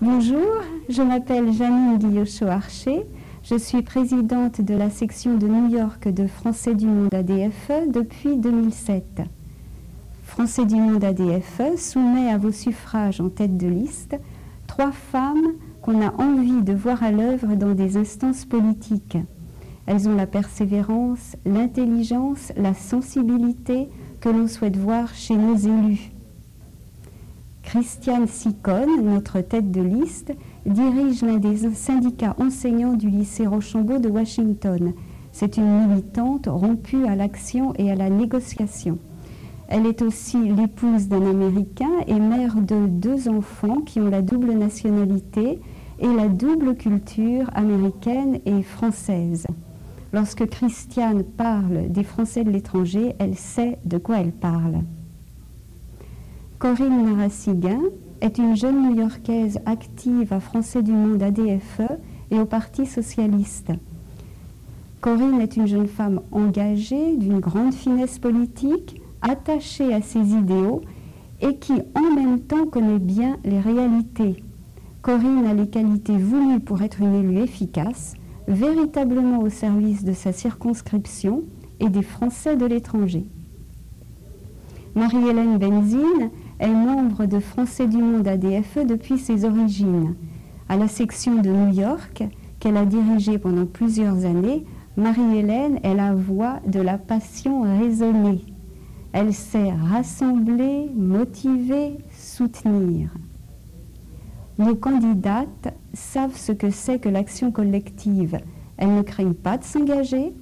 Bonjour, je m'appelle Janine Guillochot-Archer, je suis présidente de la section de New York de Français du Monde ADFE depuis 2007. Français du Monde ADFE soumet à vos suffrages en tête de liste 3 femmes qu'on a envie de voir à l'œuvre dans des instances politiques. Elles ont la persévérance, l'intelligence, la sensibilité que l'on souhaite voir chez nos élus. Christiane Sicone, notre tête de liste, dirige l'un des syndicats enseignants du lycée Rochambeau de Washington. C'est une militante rompue à l'action et à la négociation. Elle est aussi l'épouse d'un Américain et mère de 2 enfants qui ont la double nationalité et la double culture américaine et française. Lorsque Christiane parle des Français de l'étranger, elle sait de quoi elle parle. Corinne Narassiguin est une jeune New-Yorkaise active à Français du Monde ADFE et au Parti socialiste. Corinne est une jeune femme engagée, d'une grande finesse politique, attachée à ses idéaux et qui en même temps connaît bien les réalités. Corinne a les qualités voulues pour être une élue efficace, véritablement au service de sa circonscription et des Français de l'étranger. Marie-Hélène Benzine est membre de Français du Monde ADFE depuis ses origines. À la section de New York, qu'elle a dirigée pendant plusieurs années, Marie-Hélène est la voix de la passion raisonnée. Elle sait rassembler, motiver, soutenir. Nos candidates savent ce que c'est que l'action collective. Elles ne craignent pas de s'engager.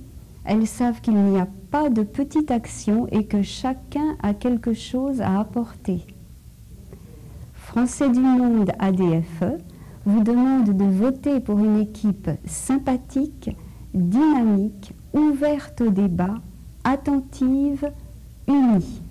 Elles savent qu'il n'y a pas de petite action et que chacun a quelque chose à apporter. Français du Monde ADFE vous demande de voter pour une équipe sympathique, dynamique, ouverte au débat, attentive, unie.